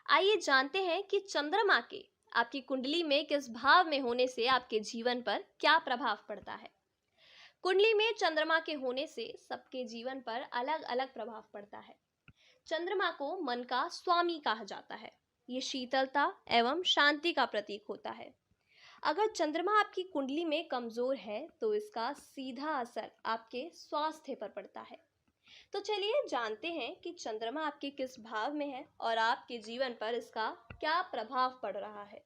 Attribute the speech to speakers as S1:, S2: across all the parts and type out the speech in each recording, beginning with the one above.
S1: आइए जानते हैं कि चंद्रमा के आपकी कुंडली में किस भाव में होने से आपके जीवन पर क्या प्रभाव पड़ता है। कुंडली में चंद्रमा के होने से सबके जीवन पर अलग अलग प्रभाव पड़ता है। चंद्रमा को मन का स्वामी कहा जाता है। ये शीतलता एवं शांति का प्रतीक होता है। अगर चंद्रमा आपकी कुंडली में कमजोर है तो इसका सीधा असर आपके स्वास्थ्य पर पड़ता है। तो चलिए जानते हैं कि चंद्रमा आपके किस भाव में है और आपके जीवन पर इसका क्या प्रभाव पड़ रहा है।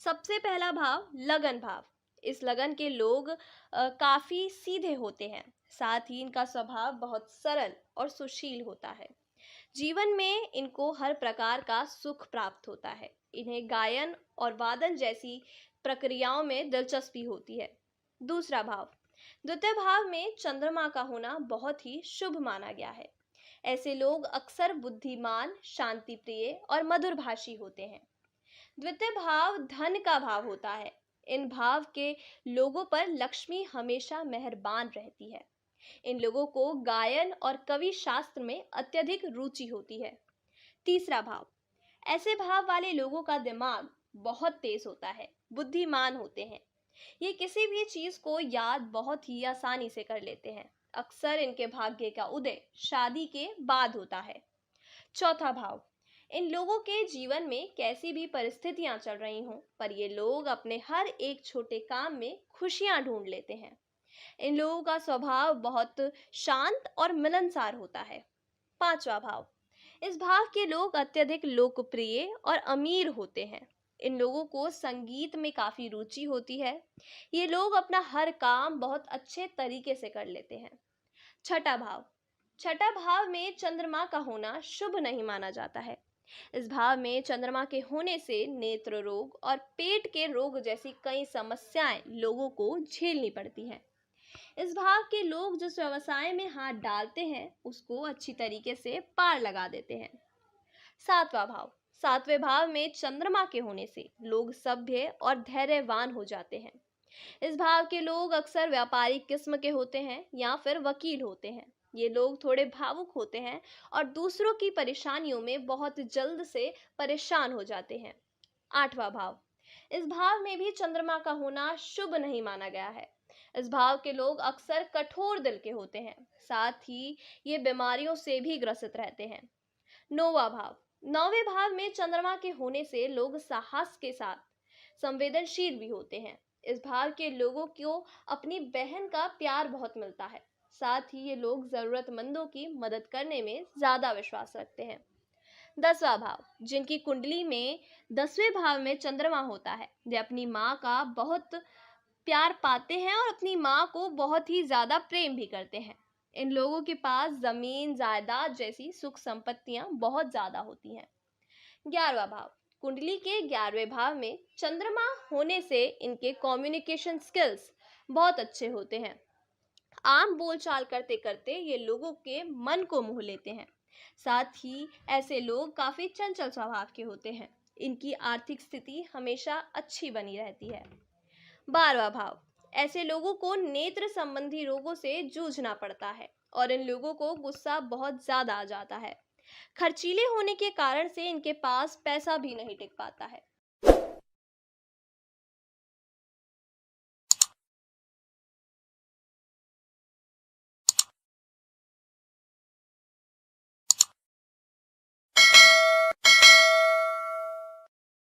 S1: सबसे पहला भाव लगन भाव। इस लगन के लोग काफी सीधे होते हैं, साथ ही इनका स्वभाव बहुत सरल और सुशील होता है। जीवन में इनको हर प्रकार का सुख प्राप्त होता है। इन्हें गायन और वादन जैसी प्रक्रियाओं में दिलचस्पी होती है। दूसरा भाव, द्वितीय भाव में चंद्रमा का होना बहुत ही शुभ माना गया है। ऐसे लोग अक्सर बुद्धिमान, शांति प्रिय और मधुरभाषी होते हैं। द्वितीय भाव धन का भाव होता है। इन भाव के लोगों पर लक्ष्मी हमेशा मेहरबान रहती है। इन लोगों को गायन और कवि शास्त्र में अत्यधिक रुचि होती है। तीसरा भाव, ऐसे भाव वाले लोगों का दिमाग बहुत तेज होता है, बुद्धिमान होते हैं। ये किसी भी चीज को याद बहुत ही आसानी से कर लेते हैं। अक्सर इनके भाग्य का उदय शादी के बाद होता है। चौथा भाव, इन लोगों के जीवन में कैसी भी परिस्थितियां चल रही हों, पर ये लोग अपने हर एक छोटे काम में खुशियां ढूंढ लेते हैं। इन लोगों का स्वभाव बहुत शांत और मिलनसार होता है। पांचवा भाव, इस भाव के लोग अत्यधिक लोकप्रिय और अमीर होते हैं। इन लोगों को संगीत में काफी रुचि होती है। ये लोग अपना हर काम बहुत अच्छे तरीके से कर लेते हैं। छठा भाव, छठा भाव में चंद्रमा का होना शुभ नहीं माना जाता है। इस भाव में चंद्रमा के होने से नेत्र रोग और पेट के रोग जैसी कई समस्याएं लोगों को झेलनी पड़ती हैं। इस भाव के लोग जिस व्यवसाय में हाथ डालते हैं उसको अच्छी तरीके से पार लगा देते हैं। सातवां भाव, सातवें भाव में चंद्रमा के होने से लोग सभ्य और धैर्यवान हो जाते हैं। इस भाव के लोग अक्सर व्यापारिक किस्म के होते हैं या फिर वकील होते हैं। ये लोग थोड़े भावुक होते हैं और दूसरों की परेशानियों में बहुत जल्द से परेशान हो जाते हैं। आठवां भाव, इस भाव में भी चंद्रमा का होना शुभ नहीं माना गया है। इस भाव के लोग अक्सर कठोर दिल के होते हैं, साथ ही ये बीमारियों से भी ग्रसित रहते हैं। नौवां भाव, नौवें भाव में चंद्रमा के होने से लोग साहस के साथ संवेदनशील भी होते हैं। इस भाव के लोगों को अपनी बहन का प्यार बहुत मिलता है, साथ ही ये लोग जरूरतमंदों की मदद करने में ज्यादा विश्वास रखते हैं। दसवां भाव, जिनकी कुंडली में 10वें भाव में चंद्रमा होता है, वे अपनी माँ का बहुत प्यार पाते हैं और अपनी माँ को बहुत ही ज्यादा प्रेम भी करते हैं। इन लोगों के पास जमीन जायदाद जैसी सुख संपत्तियां बहुत ज्यादा होती हैं। 11वां भाव, कुंडली के 11वें भाव में चंद्रमा होने से इनके कम्युनिकेशन स्किल्स बहुत अच्छे होते हैं। आम बोलचाल करते करते ये लोगों के मन को मोह लेते हैं। साथ ही ऐसे लोग काफी चंचल स्वभाव के होते हैं। इनकी आर्थिक स्थिति हमेशा अच्छी बनी रहती है। 12वां भाव, ऐसे लोगों को नेत्र संबंधी रोगों से जूझना पड़ता है और इन लोगों को गुस्सा बहुत ज्यादा आ जाता है। खर्चीले होने के कारण से इनके पास पैसा भी नहीं टिक पाता है।